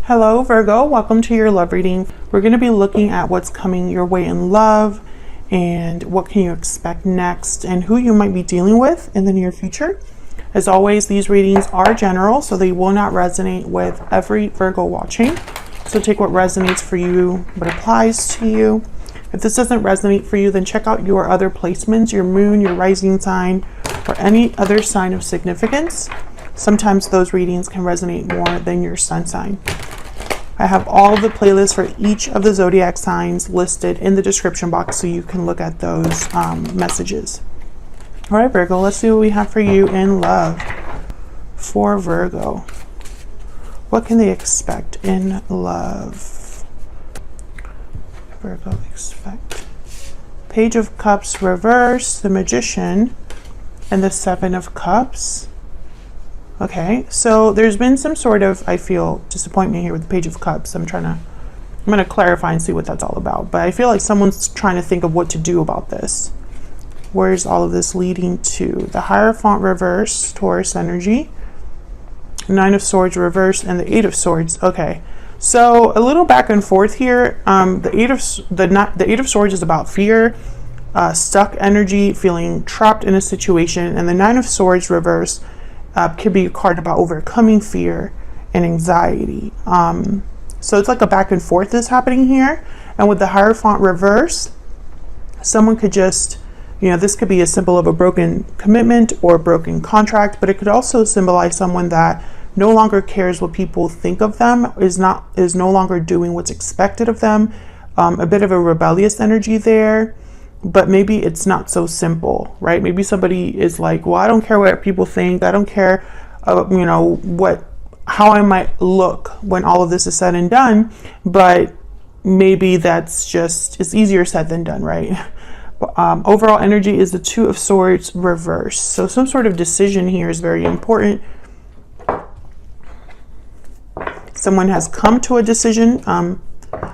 Hello Virgo, welcome to your love reading. We're going to be looking at what's coming your way in love and what can you expect next and who you might be dealing with in the near future. As always, these readings are general, so they will not resonate with every Virgo watching. So take what resonates for you, what applies to you. If this doesn't resonate for you, then check out your other placements, your moon, your rising sign, or any other sign of significance. Sometimes those readings can resonate more than your sun sign. I have all the playlists for each of the zodiac signs listed in the description box so you can look at those messages. All right, Virgo, let's see what we have for you in love. For Virgo, what can they expect in love? Virgo, expect Page of Cups reverse, the Magician, and the Seven of Cups. Okay, so there's been some sort of, I feel, disappointment here with the Page of Cups. I'm going to clarify and see what that's all about. But I feel like someone's trying to think of what to do about this. Where's all of this leading to? The Hierophant reverse, Taurus energy. Nine of Swords reverse, and the Eight of Swords. Okay, so a little back and forth here. The Eight of Swords is about fear, stuck energy, feeling trapped in a situation. And the Nine of Swords reverse could be a card about overcoming fear and anxiety. So it's like a back and forth is happening here. And with the Hierophant reverse, someone could just, this could be a symbol of a broken commitment or a broken contract, but it could also symbolize someone that no longer cares what people think of them, is no longer doing what's expected of them. A bit of a rebellious energy there. But maybe it's not so simple, right? Maybe somebody is like, well, I don't care what people think. I don't care, how I might look when all of this is said and done. But maybe it's easier said than done, right? Overall energy is the Two of Swords reverse. So some sort of decision here is very important. Someone has come to a decision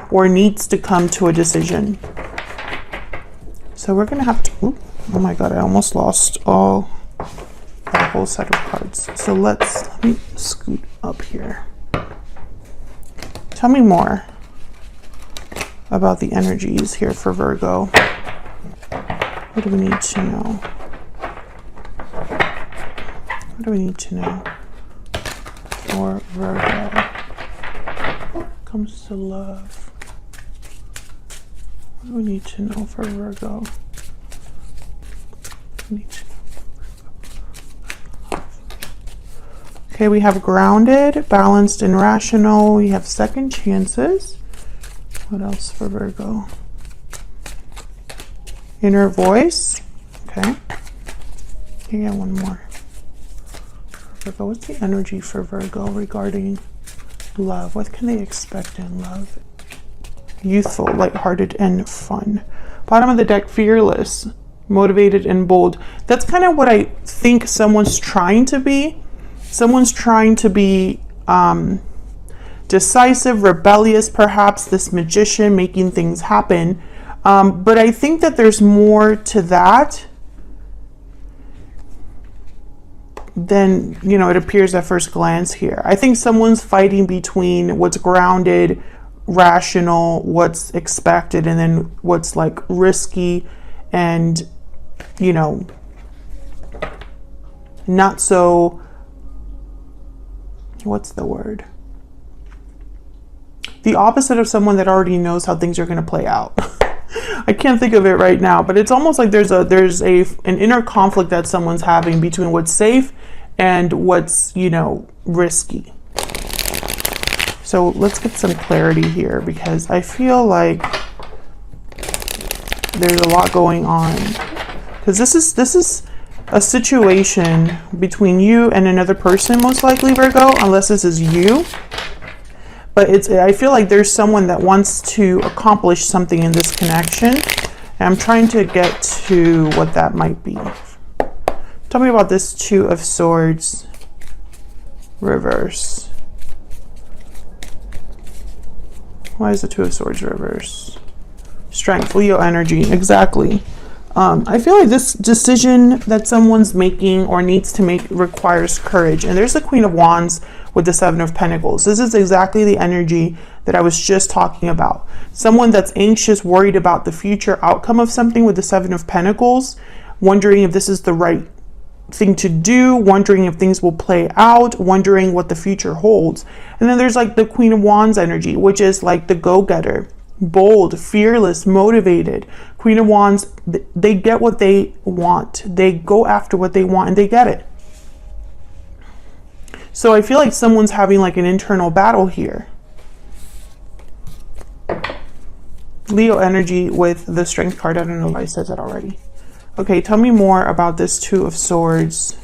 or needs to come to a decision. So we're going to have to, oh my God, I almost lost a whole set of cards. So let me scoot up here. Tell me more about the energies here for Virgo. What do we need to know? What do we need to know for Virgo? When it comes to love. What do we need to know for Virgo? Okay, we have grounded, balanced, and rational. We have second chances. What else for Virgo? Inner voice. Okay. Yeah, one more. Virgo, what's the energy for Virgo regarding love? What can they expect in love? Youthful, lighthearted, and fun. Bottom of the deck, fearless, motivated, and bold. That's kind of what I think someone's trying to be. Someone's trying to be decisive, rebellious, perhaps, this magician making things happen. But I think that there's more to that than, it appears at first glance here. I think someone's fighting between what's grounded, rational, what's expected, and then what's like risky and not so, what's the word, the opposite of someone that already knows how things are going to play out. I can't think of it right now, but it's almost like there's an inner conflict that someone's having between what's safe and what's risky. So let's get some clarity here, because I feel like there's a lot going on. Because this is a situation between you and another person, most likely, Virgo, unless this is you. But I feel like there's someone that wants to accomplish something in this connection. And I'm trying to get to what that might be. Tell me about this Two of Swords reverse. Why is the Two of Swords reverse? Strength, Leo energy, exactly. I feel like this decision that someone's making or needs to make requires courage. And there's the Queen of Wands with the Seven of Pentacles. This is exactly the energy that I was just talking about. Someone that's anxious, worried about the future outcome of something with the Seven of Pentacles, wondering if this is the right thing to do, wondering if things will play out, wondering what the future holds. And then there's like the Queen of Wands energy, which is like the go-getter, bold, fearless, motivated. Queen of Wands, they get what they want. They go after what they want and they get it. So I feel like someone's having like an internal battle here. Leo energy with the Strength card. I don't know if I said that already. Okay, tell me more about this Two of Swords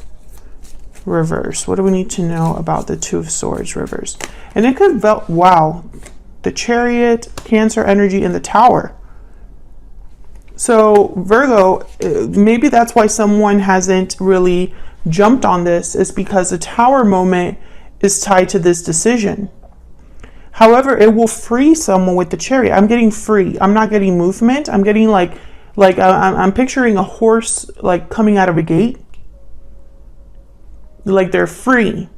reverse. What do we need to know about the Two of Swords reverse? And it could, wow, the Chariot, Cancer energy, and the Tower. So Virgo, maybe that's why someone hasn't really jumped on this, is because the Tower moment is tied to this decision. However, it will free someone with the Chariot. I'm getting free. I'm not getting movement. I'm getting like I'm picturing a horse like coming out of a gate. Like they're free,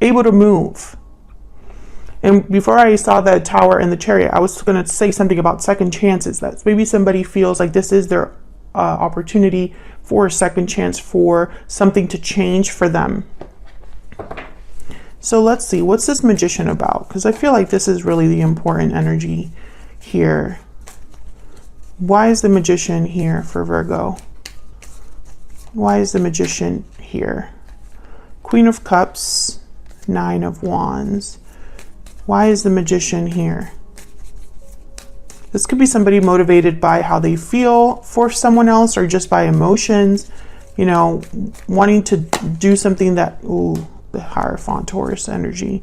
able to move. And before I saw the Tower and the Chariot, I was going to say something about second chances. That maybe somebody feels like this is their opportunity for a second chance, for something to change for them. So let's see, what's this Magician about? Because I feel like this is really the important energy here. Why is the Magician here for Virgo? Why is the Magician here? Queen of Cups, Nine of Wands. Why is the Magician here? This could be somebody motivated by how they feel for someone else, or just by emotions, you know, wanting to do something that, ooh, the Hierophant, Taurus energy,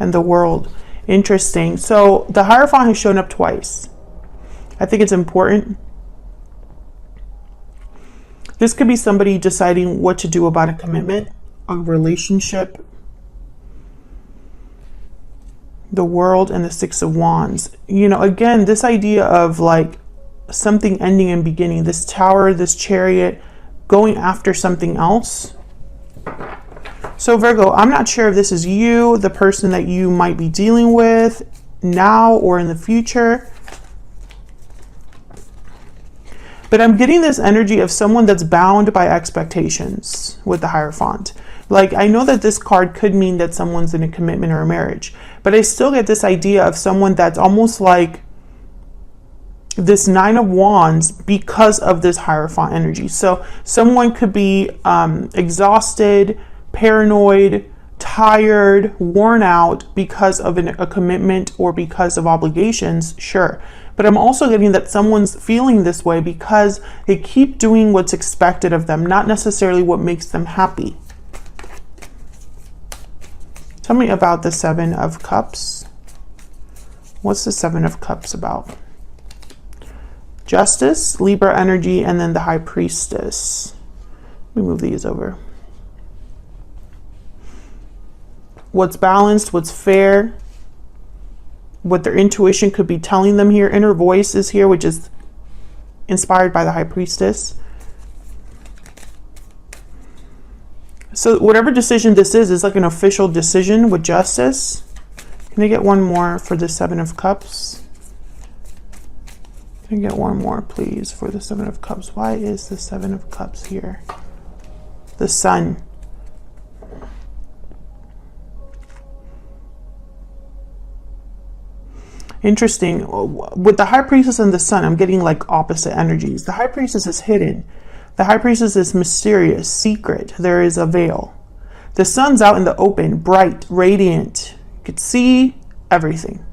and the World. Interesting. So the Hierophant has shown up twice. I think it's important. This could be somebody deciding what to do about a commitment, a relationship. The World and the Six of Wands. You know, again, this idea of like something ending and beginning, this Tower, this Chariot, going after something else. So Virgo, I'm not sure if this is you, the person that you might be dealing with now or in the future. But I'm getting this energy of someone that's bound by expectations with the Hierophant. Like, I know that this card could mean that someone's in a commitment or a marriage, but I still get this idea of someone that's almost like this Nine of Wands because of this Hierophant energy. So someone could be exhausted, paranoid, tired, worn out because of a commitment or because of obligations, sure. But I'm also getting that someone's feeling this way because they keep doing what's expected of them, not necessarily what makes them happy. Tell me about the Seven of Cups. What's the Seven of Cups about? Justice, Libra energy, and then the High Priestess. Let me move these over. What's balanced, what's fair, what their intuition could be telling them here. Inner voice is here, which is inspired by the High Priestess. So whatever decision this is like an official decision with justice. Can I get one more for the Seven of Cups? Can I get one more, please, for the Seven of Cups? Why is the Seven of Cups here? The Sun. Interesting. With the High Priestess and the Sun, I'm getting like opposite energies. The High Priestess is hidden. The High Priestess is mysterious, secret. There is a veil. The Sun's out in the open, bright, radiant. You could see everything.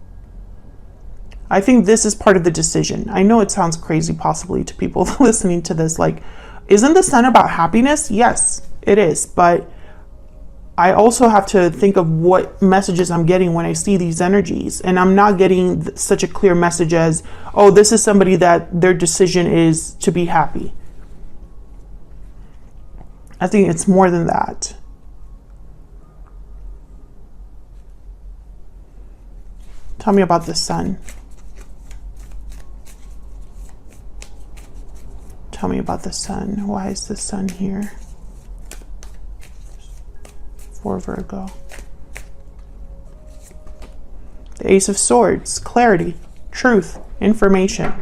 I think this is part of the decision. I know it sounds crazy possibly to people listening to this. Like, isn't the Sun about happiness? Yes, it is. But I also have to think of what messages I'm getting when I see these energies. And I'm not getting such a clear message as, oh, this is somebody that their decision is to be happy. I think it's more than that. Tell me about the Sun. Tell me about the Sun. Why is the Sun here for Virgo? The Ace of Swords, clarity, truth, information.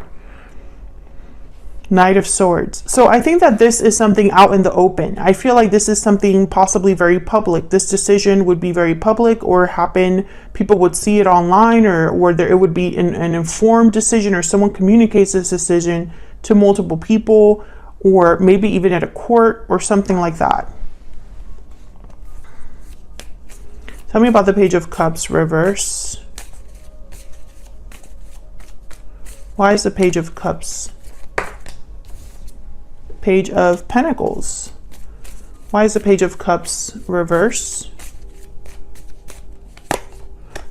Knight of Swords. So I think that this is something out in the open. I feel like this is something possibly very public. This decision would be very public or happen. People would see it online, or there, it would be an informed decision, or someone communicates this decision to multiple people, or maybe even at a court or something like that. Tell me about the Page of Cups reverse. Why is the Page of Cups? Page of Pentacles. Why is the Page of Cups reverse?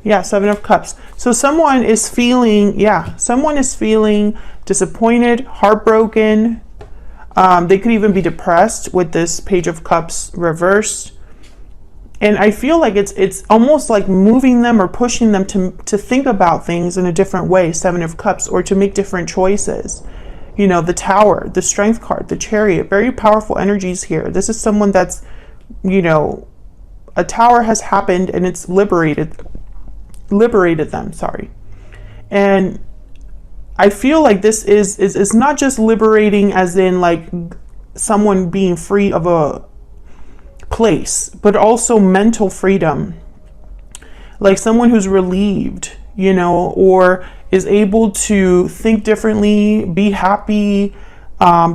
Yeah, Seven of Cups. So someone is feeling, someone is feeling disappointed, heartbroken. They could even be depressed with this Page of Cups reversed. And I feel like it's almost like moving them or pushing them to think about things in a different way, Seven of Cups, or to make different choices. You know, the Tower, the Strength card, the Chariot, very powerful energies here. This is someone that's, you know, a Tower has happened and it's liberated them, sorry. And I feel like this is not just liberating as in like someone being free of a place, but also mental freedom. Like someone who's relieved, you know, or is able to think differently, be happy,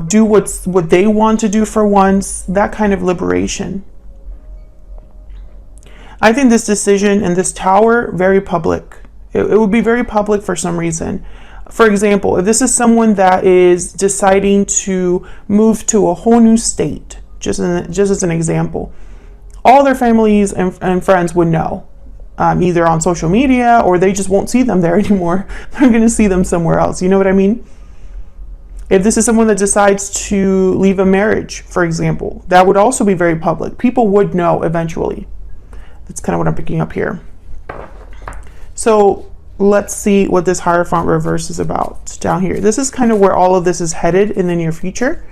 do what they want to do for once, that kind of liberation. I think this decision and this Tower, very public. It would be very public for some reason. For example, if this is someone that is deciding to move to a whole new state, just as an example, all their families and friends would know. Either on social media, or they just won't see them there anymore. They're going to see them somewhere else. You know what I mean? If this is someone that decides to leave a marriage, for example, that would also be very public. People would know eventually. That's kind of what I'm picking up here. So let's see what this Hierophant reverse is about down here. This is kind of where all of this is headed in the near future.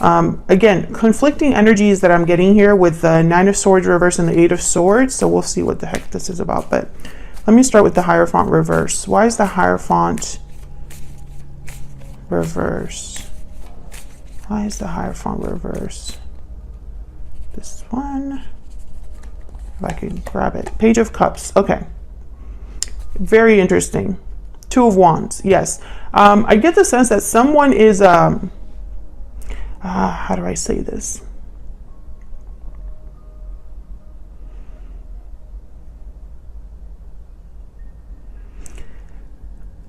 Again, conflicting energies that I'm getting here with the Nine of Swords reverse and the Eight of Swords. So we'll see what the heck this is about. But let me start with the Hierophant reverse. Why is the Hierophant reverse? Why is the Hierophant reverse? This one, if I can grab it. Page of Cups. Okay. Very interesting. Two of Wands. Yes. I get the sense that someone is, how do I say this?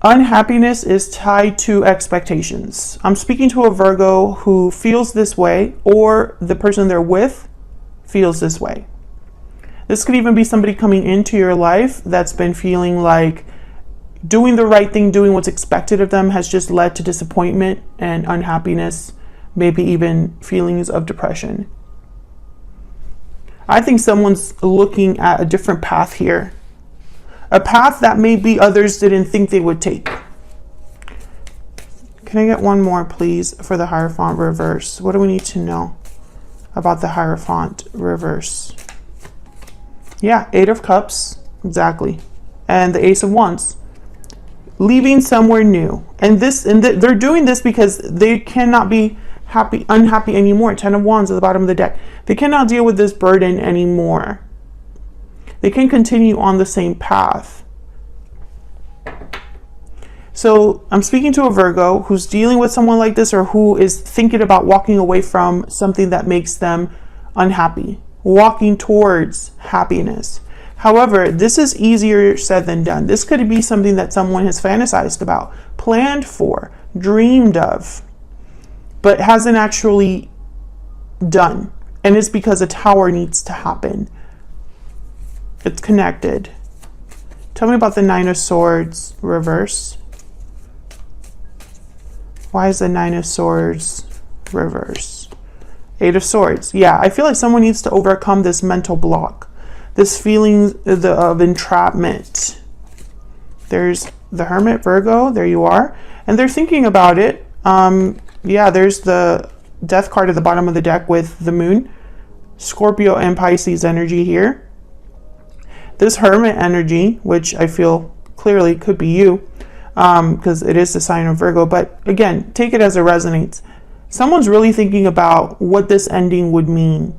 Unhappiness is tied to expectations. I'm speaking to a Virgo who feels this way, or the person they're with feels this way. This could even be somebody coming into your life that's been feeling like doing the right thing, doing what's expected of them has just led to disappointment and unhappiness, maybe even feelings of depression. I think someone's looking at a different path here. A path that maybe others didn't think they would take. Can I get one more, please, for the Hierophant reverse? What do we need to know about the Hierophant reverse? Yeah, Eight of Cups, exactly. And the Ace of Wands. Leaving somewhere new. And they're doing this because they cannot be unhappy anymore. Ten of Wands at the bottom of the deck. They cannot deal with this burden anymore. They can continue on the same path. So I'm speaking to a Virgo who's dealing with someone like this, or who is thinking about walking away from something that makes them unhappy, walking towards happiness. However, this is easier said than done. This could be something that someone has fantasized about, planned for, dreamed of, but hasn't actually done. And it's because a Tower needs to happen. It's connected. Tell me about the Nine of Swords reverse. Why is the Nine of Swords reverse? Eight of Swords. Yeah, I feel like someone needs to overcome this mental block, this feeling of entrapment. There's the Hermit, Virgo. There you are. And they're thinking about it. Yeah, there's the Death card at the bottom of the deck with the Moon. Scorpio and Pisces energy here. This Hermit energy, which I feel clearly could be you, because it is the sign of Virgo, but again, take it as it resonates. Someone's really thinking about what this ending would mean.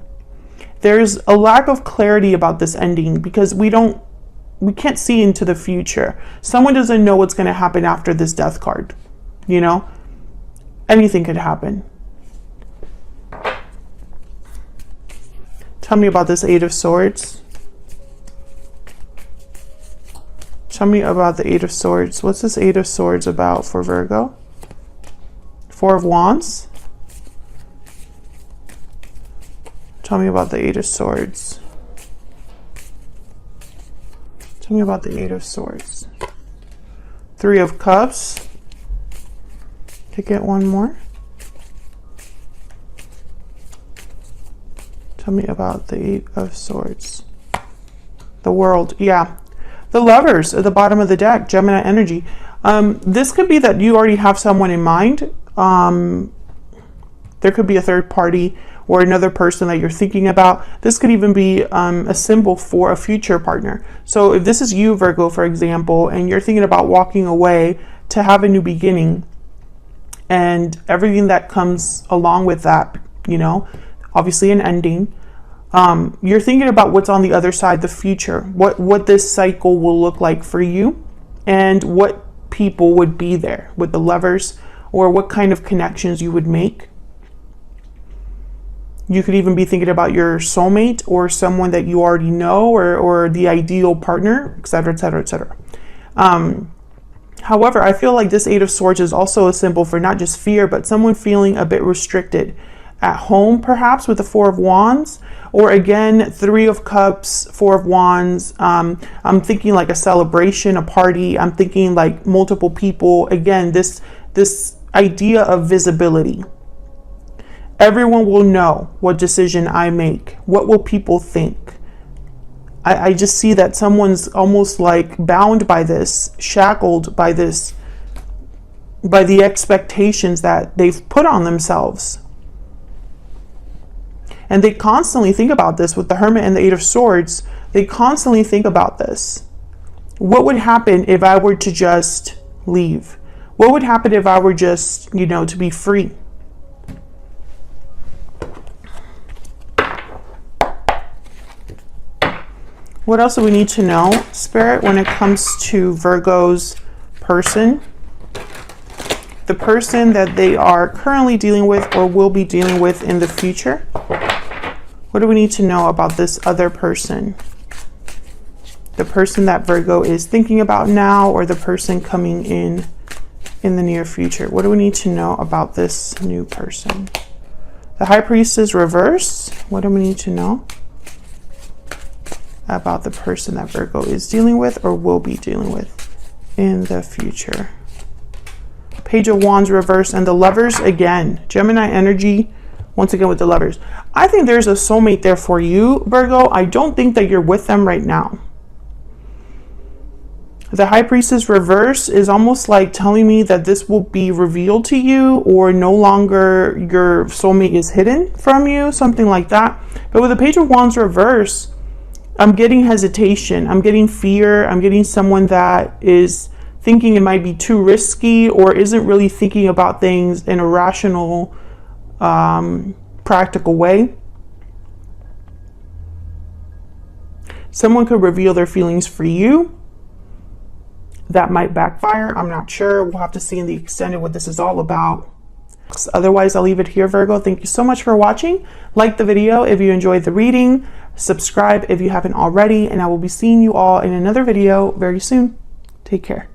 There's a lack of clarity about this ending because we can't see into the future. Someone doesn't know what's going to happen after this death card. You know, anything could happen. Tell me about this Eight of Swords. Tell me about the Eight of Swords. What's this Eight of Swords about for Virgo? Four of Wands. Tell me about the Eight of Swords. Tell me about the Eight of Swords. Three of Cups. To get one more. Tell me about the Eight of Swords. The World. Yeah. The Lovers at the bottom of the deck. Gemini energy. This could be that you already have someone in mind. There could be a third party or another person that you're thinking about. This could even be a symbol for a future partner. So if this is you, Virgo, for example, and you're thinking about walking away to have a new beginning and everything that comes along with that, you know, obviously an ending, you're thinking about what's on the other side, the future, what this cycle will look like for you and what people would be there with the Lovers, or what kind of connections you would make. You could even be thinking about your soulmate or someone that you already know, or the ideal partner, etc., etc., etc. However, I feel like this Eight of Swords is also a symbol for not just fear, but someone feeling a bit restricted at home, perhaps with the Four of Wands, or again, Three of Cups, Four of Wands. I'm thinking like a celebration, a party. I'm thinking like multiple people. Again, this idea of visibility. Everyone will know what decision I make. What will people think? I just see that someone's almost like bound by this, shackled by this, by the expectations that they've put on themselves. And they constantly think about this with the Hermit and the Eight of Swords. They constantly think about this. What would happen if I were to just leave? What would happen if I were just, you know, to be free? What else do we need to know, Spirit, when it comes to Virgo's person? The person that they are currently dealing with or will be dealing with in the future. What do we need to know about this other person? The person that Virgo is thinking about now, or the person coming in the near future. What do we need to know about this new person? The High Priestess reverse. What do we need to know about the person that Virgo is dealing with or will be dealing with in the future? Page of Wands reverse and the Lovers again. Gemini energy, once again with the Lovers. I think there's a soulmate there for you, Virgo. I don't think that you're with them right now. The High Priestess reverse is almost like telling me that this will be revealed to you, or no longer your soulmate is hidden from you, something like that. But with the Page of Wands reverse, I'm getting hesitation, I'm getting fear, I'm getting someone that is thinking it might be too risky, or isn't really thinking about things in a rational, practical way. Someone could reveal their feelings for you. That might backfire. I'm not sure. We'll have to see in the extended what this is all about. Otherwise, I'll leave it here, Virgo. Thank you so much for watching. Like the video if you enjoyed the reading. Subscribe if you haven't already. And I will be seeing you all in another video very soon. Take care.